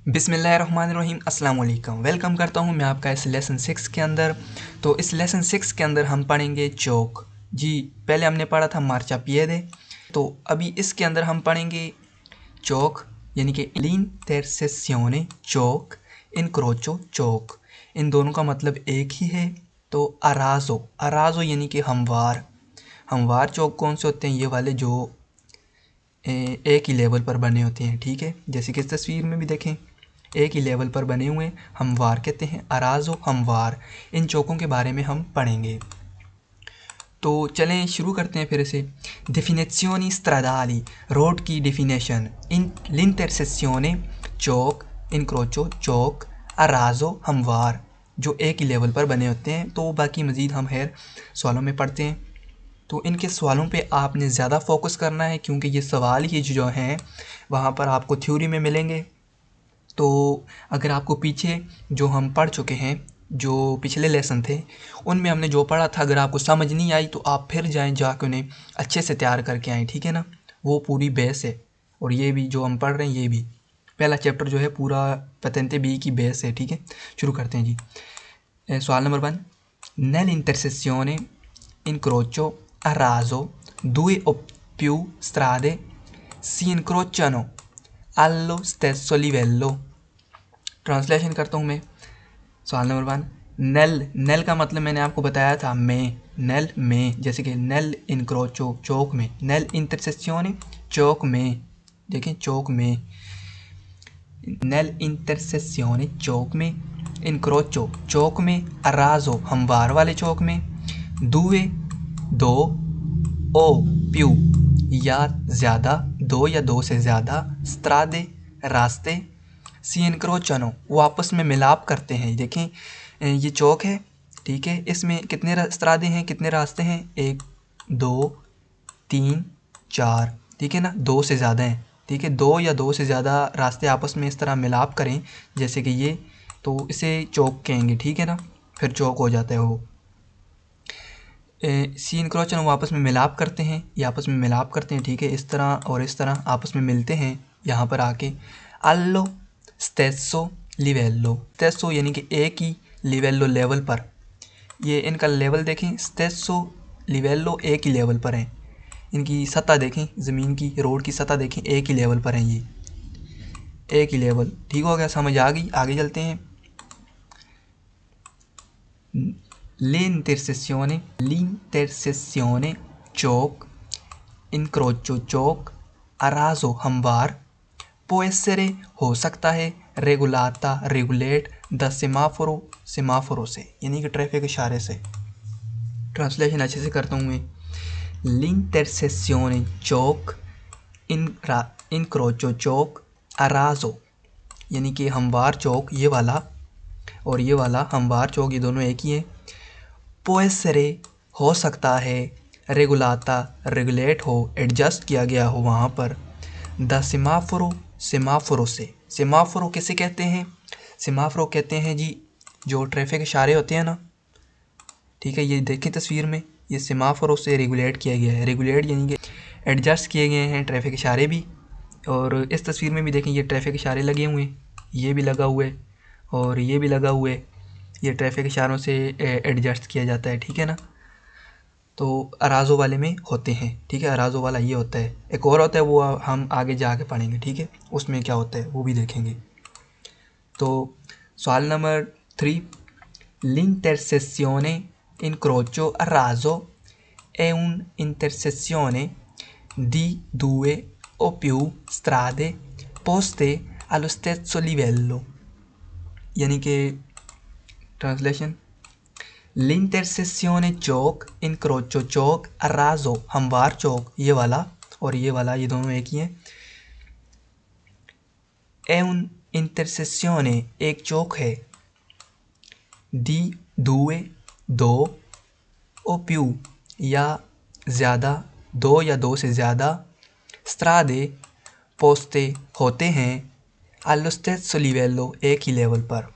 बिस्मिल्लाहिर्रहमानिर्रहीम अस्सलाम वालेकुम। वेलकम करता हूँ मैं आपका इस लेसन 6 के अंदर। तो इस लेसन 6 के अंदर हम पढ़ेंगे चौक। जी पहले हमने पढ़ा था मार्चापिएदे, तो अभी इसके अंदर हम पढ़ेंगे चौक यानी कि l'intersezione चौक, इनक्रोचो चौक। इन दोनों का मतलब एक ही है। तो अराजो यानी कि हमवार चौक कौन से होते हैं? ये वाले जो एक ही लेवल पर बने होते हैं, ठीक है। जैसे कि इस तस्वीर में भी देखें, एक ही लेवल पर बने हुए हमवार कहते हैं, अराजो हमवार। इन चौकों के बारे में हम पढ़ेंगे। तो चलें शुरू करते हैं फिर से। डेफिनेzioni stradali, रोड की डेफिनेशन। इन l'intersezione चौक, इनक्रोचो चौक, अराजो हमवार, जो एक ही लेवल पर बने होते हैं। तो बाकी मज़ीद हम सवालों में पढ़ते हैं। तो इनके सवालों पे आपने ज़्यादा फोकस करना है, क्योंकि ये सवाल ही जो हैं वहाँ पर आपको थ्योरी में मिलेंगे। तो अगर आपको पीछे जो हम पढ़ चुके हैं, जो पिछले लेसन थे, उनमें हमने जो पढ़ा था, अगर आपको समझ नहीं आई तो आप फिर जाएं, जाके उन्हें अच्छे से तैयार करके आएँ, ठीक है ना। वो पूरी बेस है। और ये भी जो हम पढ़ रहे हैं, ये भी पहला चैप्टर जो है पूरा पतेंते बी की बेस है, ठीक है। शुरू करते हैं जी। सवाल number 1, nell'intersezione incrocio a raso due o più strade si incrociano allo stesso livello। Translation करता हूँ मैं। सवाल नंबर 1, नेल का मतलब मैंने आपको बताया था में, नेल में, जैसे कि नेल इनक्रोचो चौक में, नेल इंटरसेक्शियोने चौक में, देखें चौक में, नेल इंटरसेक्शियोने चौक में, इनक्रोचो चौक में, अराजो हमवार वाले चौक में, दुए दो, ओ प्यू या ज़्यादा, दो या दो से ज़्यादा, स्त्रादे रास्ते, सी इनक्रोचनो वो आपस में मिलाप करते हैं। देखें ये चौक है, ठीक है। इसमें कितने स्त्रादे हैं, कितने रास्ते हैं? 1 2 3 4, ठीक है ना। दो से ज़्यादा हैं, ठीक है। दो या दो से ज़्यादा रास्ते आपस में इस तरह मिलाप करें जैसे कि ये, तो इसे चौक कहेंगे, ठीक है ना। फिर चौक हो जाता है वो। सी इनक्रोचन वो आपस में मिलाप करते हैं, ये आपस में मिलाप करते हैं, ठीक है। इस तरह और इस तरह आपस में मिलते हैं यहाँ पर आके। अल्लो स्टेसो लिवेल्लो, स्टेसो यानी कि एक ही, लिवेल्लो लेवल पर। ये इनका लेवल देखें, स्टेसो लिवेल्लो एक ही लेवल पर हैं। इनकी सतह देखें, ज़मीन की, रोड की सतह देखें, एक ही लेवल पर हैं, ये एक ही लेवल। ठीक हो गया, समझ आ गई। आगे चलते हैं। l'intersezione चौक, इनक्रोचो चौक, अराजो हमवार, può essere हो सकता है, रेगुलाता रेगुलेट, द सेमाफोरो सेमाफोरो से, यानी कि ट्रैफिक इशारे से। ट्रांसलेशन अच्छे से करता हूँ मैं। l'intersezione चौक, इनक्रोचो चौक, अराजो यानी कि हमवार चौक, ये वाला और ये वाला हमवार चौक, ये दोनों एक ही हैं। può essere हो सकता है, रेगुलाता रेगुलेट हो, एडजस्ट किया गया हो वहाँ पर, द सेमाफोरो सेमाफोरो से। सेमाफोरो किसे कहते हैं? सेमाफोरो कहते हैं जी जो ट्रैफिक इशारे होते हैं ना, ठीक है। ये देखें तस्वीर में, ये सेमाफोरो से रेगुलेट किया गया है। रेगुलेट यानी कि एडजस्ट किए गए हैं ट्रैफिक इशारे भी। और इस तस्वीर में भी देखें, ये ट्रैफिक इशारे लगे हुए हैं, ये भी लगा हुआ है और ये भी लगा हुआ है। ये ट्रैफिक इशारों से एडजस्ट किया जाता है, ठीक है ना। तो अराजो वाले में होते हैं, ठीक है। अराजो वाला ये होता है। एक और होता है, वो हम आगे जाके पढ़ेंगे, ठीक है। उसमें क्या होता है वो भी देखेंगे। तो सवाल number 3, l'intersezione incrocio a raso è un'intersezione di due o più strade poste allo stesso livello, यानी कि ट्रांसलेशन, l'intersezione चौक, इनक्रोचो चौक, अराजो हमवार चौक, ये वाला और ये वाला, ये दोनों एक ही हैं। è un'intersezione एक चौक है, दी दुए दो, ओ प्यू या ज़्यादा, दो या दो से ज़्यादा, स्त्रादे पोस्ते होते हैं, allo stesso livello एक ही लेवल पर।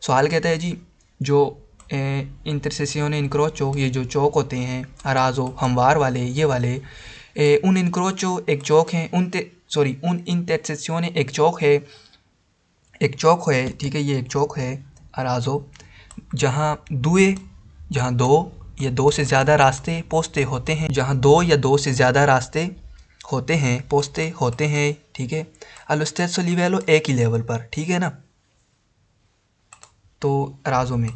सवाल कहता है जी जो इंटरसेसियोने इनक्रोचो, ये जो चौक होते हैं अराजो हमवार वाले, ये वाले, उन इनक्रोचो एक चौक है, उन इंटरसेसियोने एक चौक है एक चौक है, ठीक है, ये एक चौक है अराजो, जहाँ दो या दो से ज़्यादा रास्ते पोस्ते होते हैं, जहाँ दो या दो से ज़्यादा रास्ते होते हैं, पोस्ते होते हैं, ठीक है। allo stesso livello, एक ही लेवल पर, ठीक है ना। तो अराजो में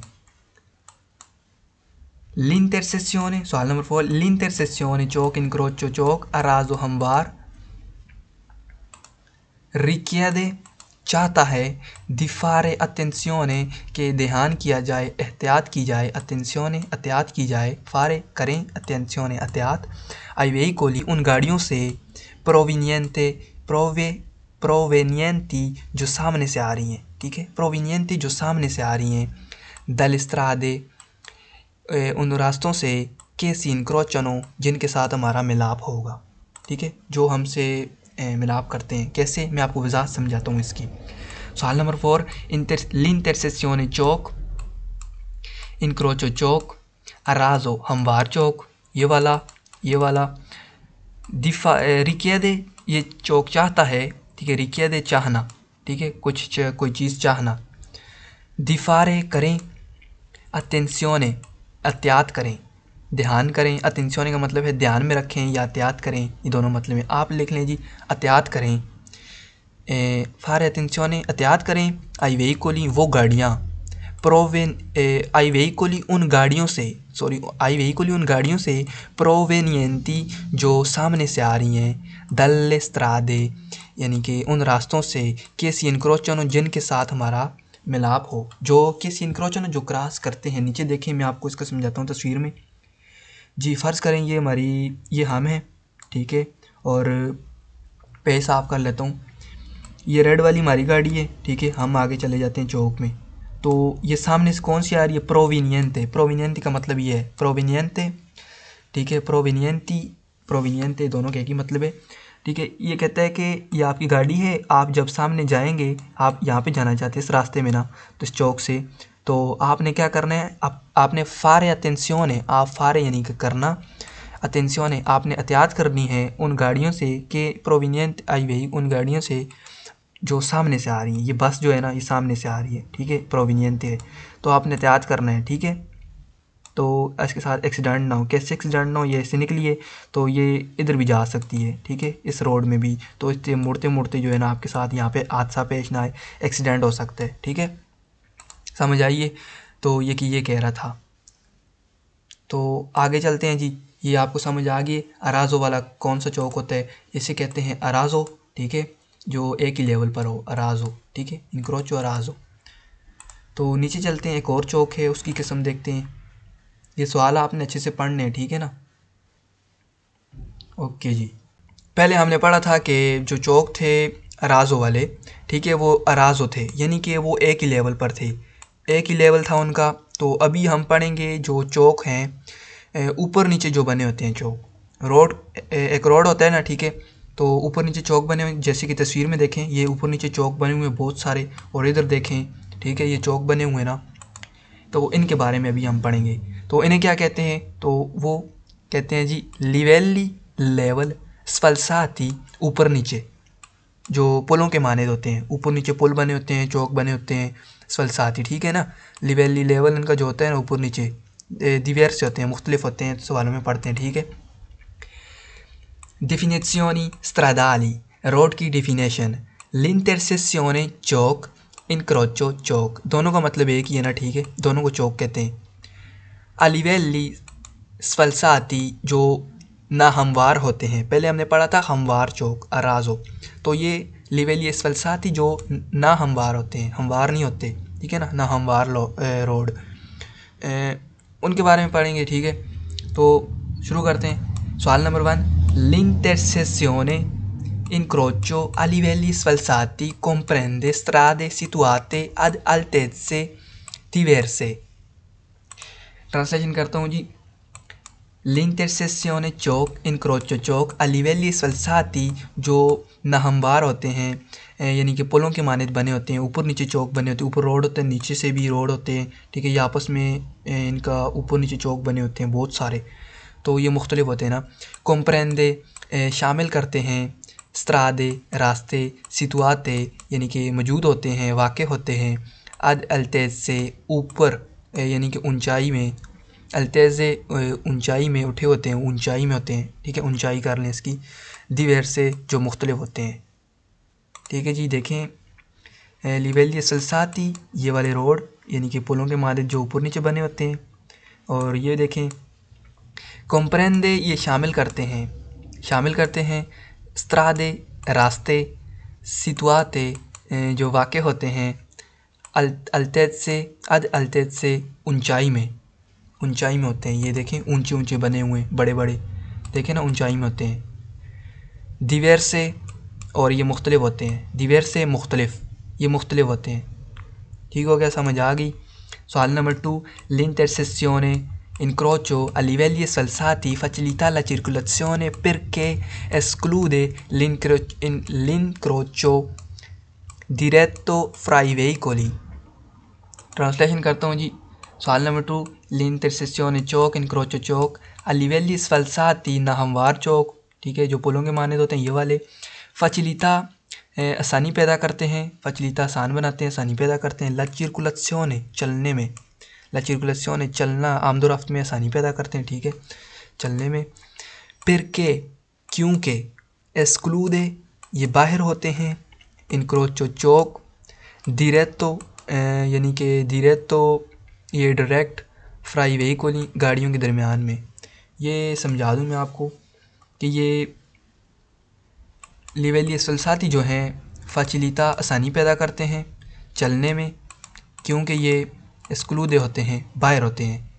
l'intersezione, सवाल नंबर 4, l'intersezione चौक incrocio चौक अराजो हमवार richiede चाहता है di fare attenzione के ध्यान किया जाए, एहतियात की जाए, attenzione एहतियात की जाए, fare करें, attenzione एहतियात, ai veicoli उन गाड़ियों से, provenienti जो सामने से आ रही हैं, ठीक है, provenienti जो सामने से आ रही हैं, dalle strade उन रास्तों से, che si incrociano जिनके साथ हमारा मिलाप होगा, ठीक है, जो हमसे मिलाप करते हैं। कैसे, मैं आपको वजाहत समझाता हूँ इसकी। सवाल नंबर 4, l'intersezione चौक, incrocio चौक, अराजो हमवार चौक, ये वाला रिchiede ये चौक चाहता है, ठीक है, रिchiede चाहना, ठीक है, कोई चीज़ चाहना, di fare करें, attenzione एहतियात करें, ध्यान करें, attenzione का मतलब है ध्यान में रखें या एहतियात करें, ये दोनों मतलब हैं। आप लिख लें जी, एहतियात करें, fare attenzione एहतियात करें, ai veicoli वो गाड़ियाँ, ai veicoli उन गाड़ियों से, ai veicoli उन गाड़ियों से, provenienti जो सामने से आ रही हैं, dalle strade यानी कि उन रास्तों से, che si incrociano जिनके साथ हमारा मिलाप हो, जो che si incrociano जो क्रॉस करते हैं। नीचे देखें, मैं आपको इसका समझाता हूँ तस्वीर में जी। फ़र्ज़ करें ये हम है, ठीक है, और पेज साफ कर लेता हूँ। ये रेड वाली हमारी गाड़ी है, ठीक है, हम आगे चले जाते हैं चौक में। तो ये सामने से कौन सी आ रही है, प्रोविनियंटे, प्रोविनियंटी का मतलब ये है, प्रोविनियंटे, ठीक है, प्रोविनियंटे दोनों के एक ही मतलब है, ठीक है। ये कहता है कि ये आपकी गाड़ी है, आप जब सामने जाएंगे, आप यहाँ पे जाना चाहते हैं इस रास्ते में ना, तो इस चौक से, तो आपने क्या करना है, आपने फारे अटेंशियोने, आप फारे यानी कि करना, अटेंशियोने आपने एहतियात करनी है उन गाड़ियों से कि प्रोविनियंट आई वही उन गाड़ियों से जो सामने से आ रही है। ये बस जो है ना, ये सामने से आ रही है, ठीक है, प्रोविनियंट है, तो आपने एहतियात करना है, ठीक है। तो इसके साथ एक्सीडेंट ना हो, कैसे एक्सीडेंट ना हो, ये ऐसे निकली है तो ये इधर भी जा सकती है, ठीक है, इस रोड में भी, तो इससे मुड़ते मुड़ते जो है ना आपके साथ यहाँ पे हादसा पेश ना आए, एक्सीडेंट हो सकता है, ठीक है, समझ आइए। तो ये कह रहा था। तो आगे चलते हैं जी, ये आपको समझ आ गई। अराजो वाला कौन सा चौक होता है, इसे कहते हैं अराजो, ठीक है, जो एक ही लेवल पर हो, अराजो, ठीक है, इनक्रोचो अराजो। तो नीचे चलते हैं, एक और चौक है, उसकी किस्म देखते हैं। ये सवाल आपने अच्छे से पढ़ने हैं, ठीक है ना। ओके जी, पहले हमने पढ़ा था कि जो चौक थे अराजो वाले, ठीक है, वो अराजो थे, यानी कि वो एक ही लेवल पर थे, एक ही लेवल था उनका। तो अभी हम पढ़ेंगे जो चौक हैं ऊपर नीचे जो बने होते हैं चौक, रोड, एक रोड होता है ना, ठीक है, तो ऊपर नीचे चौक बने हुए, जैसे कि तस्वीर में देखें, ये ऊपर नीचे चौक बने हुए बहुत सारे, और इधर देखें, ठीक है, ये चौक बने हुए ना, तो इनके बारे में अभी हम पढ़ेंगे। तो इन्हें क्या कहते हैं, तो वो कहते हैं जी लिवेली, लेवल, स्फलसाती ऊपर नीचे, जो पुलों के माने होते हैं, ऊपर नीचे पुल बने होते हैं, चौक बने होते हैं, स्फलसाती, ठीक है ना। लिवेली लेवल इनका जो होता है ना ऊपर नीचे, डिवर्स होते हैं, मुख्तलिफ होते हैं, सवालों में पढ़ते हैं, ठीक है। डिफिनेzioni stradali, रोड की डिफिनेशन, l'intersezione चौक, incrocio चौक, दोनों का मतलब एक ही है ना, ठीक है, दोनों को चौक कहते हैं। a livelli sfalsati जो ना हमवार होते हैं, पहले हमने पढ़ा था हमवार चौक अराजो, तो ये लिवेली स्फलसाती जो ना हमवार होते हैं, हमवार नहीं होते, ठीक है ना, ना हमवार रोड, उनके बारे में पढ़ेंगे, ठीक है। तो शुरू करते हैं। सवाल number 1, l'intersezione incrocio a livelli sfalsati comprende strade situate ad altezze diverse। Translation करता हूँ जी। l'intersezione Chowk, incrocio Chowk, a livelli sfalsati जो नाहमवार होते हैं, यानी कि पुलों के मानद बने होते हैं, ऊपर नीचे चौक बने होते हैं, ऊपर रोड होते हैं, नीचे से भी रोड होते हैं, ठीक है, ये आपस में इनका ऊपर नीचे चौक बने होते हैं बहुत सारे, तो ये मुख्तलिफ होते हैं ना। comprende शामिल करते हैं, स्त्रादे रास्ते, सितुआते यानी कि मौजूद होते हैं, वाक़ होते हैं, अद अल्तेज़ से ऊपर यानी कि ऊंचाई में, अल्तेज़ से ऊंचाई में उठे होते हैं, ऊंचाई में होते हैं, ठीक है, ऊंचाई कर लें इसकी, दिवेर से जो मुख्तलिफ होते हैं, ठीक है जी। देखें लिवेली सलसाती ये वाले रोड यानी कि पुलों के मादे जो ऊपर नीचे बने होते हैं, और ये देखें कॉम्प्रेंदे ये शामिल करते हैं स्त्रादे रास्ते, सितुआते जो वाक़ होते हैं, अल्तेज़ से अद अल्तेज़ से ऊंचाई में होते हैं। ये देखें ऊंचे ऊंचे बने हुए बड़े बड़े, देखें ना ऊंचाई में होते हैं। दिवेर से और ये मुख्तलिफ होते हैं, दिवेर से मुख्तलिफ, ये मुख्तलिफ होते हैं, ठीक हो गया, समझ आ गई। सवाल number 2, l'intersezione incrocio a livelli sfalsati facilita la circolazione perché esclude l'incrocio diretto fra i veicoli। Translation करता हूँ जी। सवाल number 2, l'intersezione Chowk incrocio Chowk a livelli sfalsati ना हमवार चौक, ठीक है, जो पुलों के माने होते हैं ये वाले, facilita आसानी पैदा करते हैं, फचलीता आसान बनाते हैं, आसानी पैदा करते हैं, ला circolazione चलने में, ला circolazione चलना, आमदोरफ्त में आसानी पैदा करते हैं, ठीक है, चलने में। perché क्योंकि, esclude ये बाहर होते हैं, incrocio चौक, diretto यानी कि diretto ये डायरेक्ट, fra i veicoli गाड़ियों के दरमियान में। ये समझा दूँ मैं आपको कि ये लिवेली सलसाती जो हैं फचलीता आसानी पैदा करते हैं चलने में, क्योंकि ये एक्सक्लूदे होते हैं, बाहर होते हैं।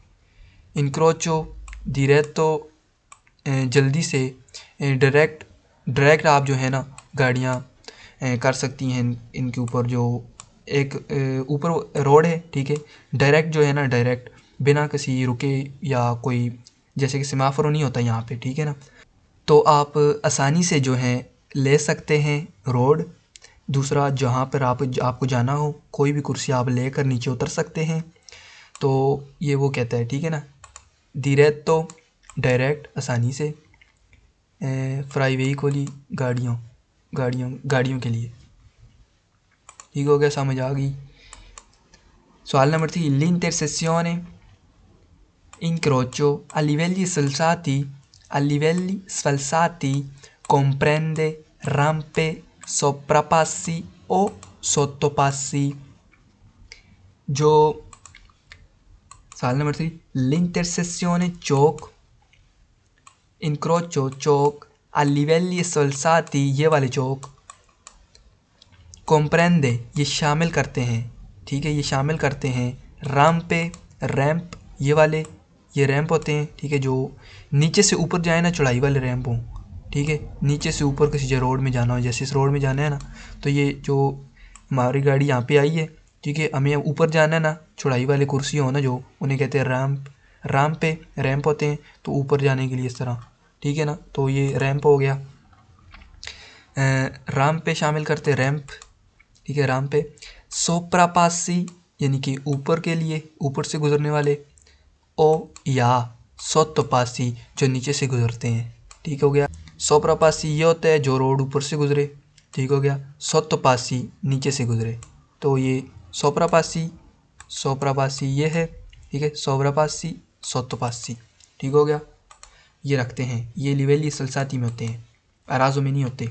इनक्रोचो दिरेतो जल्दी से, डायरेक्ट आप जो है ना गाड़ियाँ कर सकती हैं इनके ऊपर, जो एक ऊपर रोड है, ठीक है, डायरेक्ट जो है ना, डायरेक्ट बिना किसी रुके या कोई जैसे कि सेमाफोर नहीं होता यहाँ पे, ठीक है ना, तो आप आसानी से जो है ले सकते हैं रोड। दूसरा, जहाँ पर आपको जाना हो कोई भी कुर्सी आप लेकर नीचे उतर सकते हैं, तो ये वो कहता है, ठीक है ना, दिरेतो डायरेक्ट आसानी से, फ्राई वेहिकोली गाड़ियों के लिए, ठीक हो गया, समझ आ गई। सवाल number 3, l'intersezione incrocio a livelli sfalsati comprende rampe, soprapassi o sottopassi। जो सवाल number 3, l'intersezione Chowk, incrocio Chowk, a livelli sfalsati ये वाले चौक, comprende ये शामिल करते हैं, ठीक है, ये शामिल करते हैं, राम्पे रैंप ये वाले, ये रैंप होते हैं, ठीक है, जो नीचे से ऊपर जाए ना, चढ़ाई वाले रैंप हों, ठीक है, नीचे से ऊपर किसी जो रोड में जाना हो, जैसे इस रोड में जाना है ना, तो ये जो हमारी गाड़ी यहाँ पे आई है, ठीक है, हमें ऊपर जाना है ना, चढ़ाई वाले कुर्सी हो ना जो, उन्हें कहते हैं रैंप पे रैंप होते हैं, तो ऊपर जाने के लिए इस तरह, ठीक है ना, तो ये रैंप हो गया। रैंप पे शामिल करते रैंप, ठीक है, रैंप पे। सोप्रापासी यानी कि ऊपर के लिए, ऊपर से गुजरने वाले, ओ या सोत्तोपासी जो नीचे से गुजरते हैं, ठीक हो गया। सोप्रापासी ये होता है जो रोड ऊपर से गुजरे, ठीक हो गया, सोत्तोपासी नीचे से गुजरे, तो ये सोप्रापासी ये है, ठीक है, सोप्रापासी सोत्तोपासी, ठीक हो गया, ये रखते हैं, ये लिवेली सलसाती में होते हैं, अराजो में नहीं होते।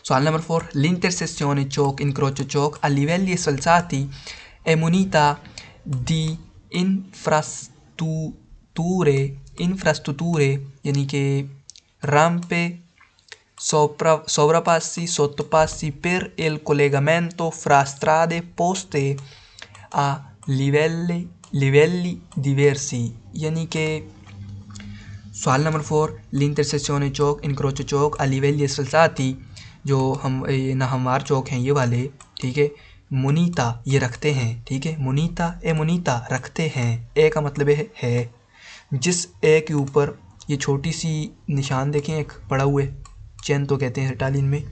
सवाल number 4, l'intersezione Chowk incrocio Chowk a livelli sfalsati è munita di infrastrutture यानी कि rampe, sovrapassi, sottopassi per il collegamento fra strade poste a livelli diversi। यानी कि सवाल number 4, l'intersezione Chowk incrocio Chowk a livelli sfalsati जो हम ना हमवार चौक हैं ये वाले, ठीक है, मुनीता ये रखते हैं, ठीक है, मुनीता रखते हैं, ए का मतलब है, जिस ए के ऊपर ये छोटी सी निशान देखें एक पड़ा हुए, चैन तो कहते हैं इटालियन में,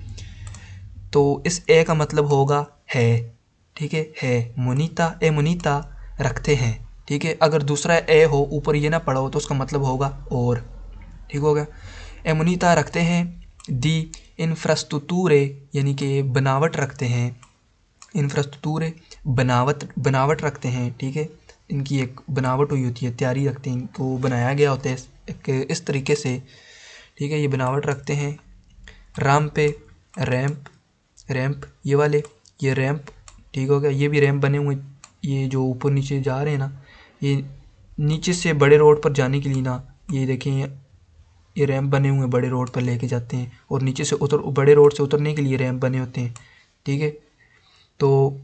तो इस ए का मतलब होगा है, ठीक है, मुनीता रखते हैं, ठीक है, अगर दूसरा ए हो ऊपर ये ना पड़ा हो तो उसका मतलब होगा और, ठीक हो गया। ए मुनीता रखते हैं दी इंफ्रास्ट्रक्चरे यानी कि बनावट रखते हैं, इंफ्रास्ट्रक्चरे बनावट रखते हैं, ठीक है। इनकी एक बनावट हुई होती है, तैयारी रखते हैं, इनको बनाया गया होता है एक इस तरीके से, ठीक है। ये बनावट रखते हैं। रैंप ये वाले, ये रैंप, ठीक हो गया। ये भी रैंप बने हुए, ये जो ऊपर नीचे जा रहे हैं ना, ये नीचे से बड़े रोड पर जाने के लिए ना, ये देखें ये रैंप बने हुए बड़े रोड पर लेके जाते हैं, और नीचे से बड़े रोड से उतरने के लिए रैंप बने होते हैं, ठीक है। तो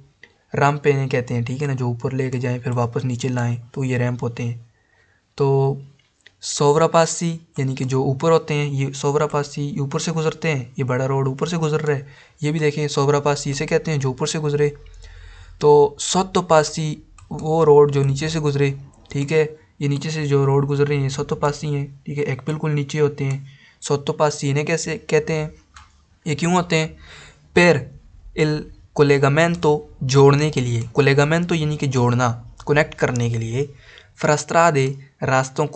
रैंप इन्हें कहते हैं, ठीक है ना, जो ऊपर लेके जाएं फिर वापस नीचे लाएं, तो ये रैंप होते हैं। तो सोवरापासी यानी कि जो ऊपर होते हैं, ये सोवरापासी ऊपर से गुजरते हैं, ये बड़ा रोड ऊपर से गुजर रहा है, ये भी देखें सोवरापासी इसे कहते हैं जो ऊपर से गुजरे। तो सोत्तोपासी वो रोड जो नीचे से गुजरे, ठीक है। ये नीचे से जो रोड गुजर रही हैं सोत्तोपासी हैं, ठीक है, एक बिल्कुल नीचे होते हैं। सोत्तोपासी इन्हें कैसे कहते हैं, ये क्यों होते हैं? पेर इल कोलेगामेंतो जोड़ने के लिए, कोलेगामेंतो यानी कि जोड़ना, कनेक्ट करने के लिए। फ्रस्त्रादे रास्तों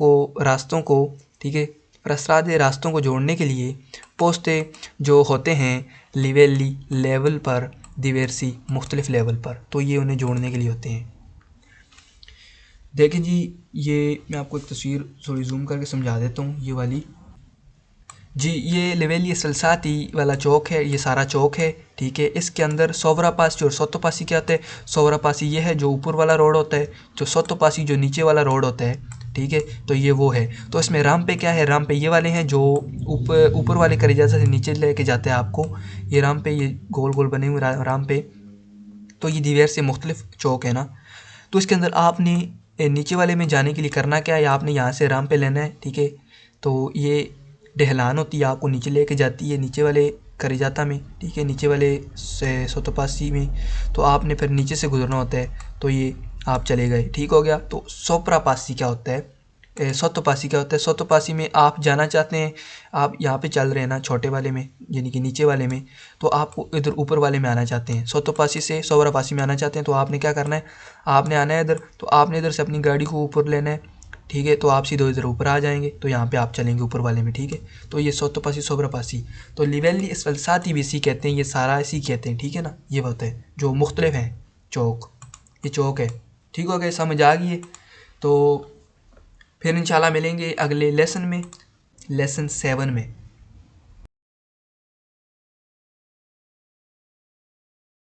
को, ठीक है, फ्रस्त्रादे रास्तों को जोड़ने के लिए। पोस्टे जो होते हैं लिवेली लेवल पर, दिवेर्सी मुख्तलिफ लेवल पर, तो ये उन्हें जोड़ने के लिए होते हैं। देखें जी, ये मैं आपको एक तस्वीर थोड़ी जूम करके समझा देता हूँ, ये वाली जी, ये लिवेली सल्साती वाला चौक है, ये सारा चौक है, ठीक है। इसके अंदर सोवरापासी और सोत्तोपासी क्या होता है? सोवरापासी ये है जो ऊपर वाला रोड होता है, जो सोत्तोपासी जो नीचे वाला रोड होता है, ठीक है। तो ये वो है। तो इसमें राम पे क्या है, राम पे ये वाले हैं जो ऊपर वाले करीजासा से नीचे लेके जाते हैं आपको, ये राम पे, ये गोल गोल बने हुए राम पे। तो ये दीवार से मुख्तलिफ चौक है ना, तो इसके अंदर आपने नीचे वाले में जाने के लिए करना क्या है, आपने यहाँ से राम पे लेना है, ठीक है। तो ये ढलान होती है, आपको नीचे लेके जाती है, नीचे वाले करीजाता में, ठीक है, नीचे वाले से सोतोपासी में। तो आपने फिर नीचे से गुजरना होता है, तो ये आप चले गए, ठीक हो गया। तो सोपरापासी क्या होता है, सोतोपासी क्या होता है? सोतोपासी में आप जाना चाहते हैं, आप यहाँ पे चल रहे हैं ना छोटे वाले में यानी कि नीचे वाले में, तो आप इधर ऊपर वाले में आना चाहते हैं, सोतोपासी से सोवरापासी में आना चाहते हैं, तो आपने क्या करना है, आपने आना है इधर, तो आपने इधर से अपनी गाड़ी को ऊपर लेना है, ठीक है। तो आप सीधे इधर ऊपर आ जाएंगे, तो यहाँ पे आप चलेंगे ऊपर वाले में, ठीक है। तो ये सोतोपासी सोवरापासी, तो लिवेली सल्साती भी इसी कहते हैं, ये सारा इसी कहते हैं, ठीक है ना। ये होता है जो मुख्तलिफ हैं चौक, ये चौक है, ठीक हो गया, समझ आ गई है। तो फिर इंशाल्लाह मिलेंगे अगले लेसन में, लेसन 7 में।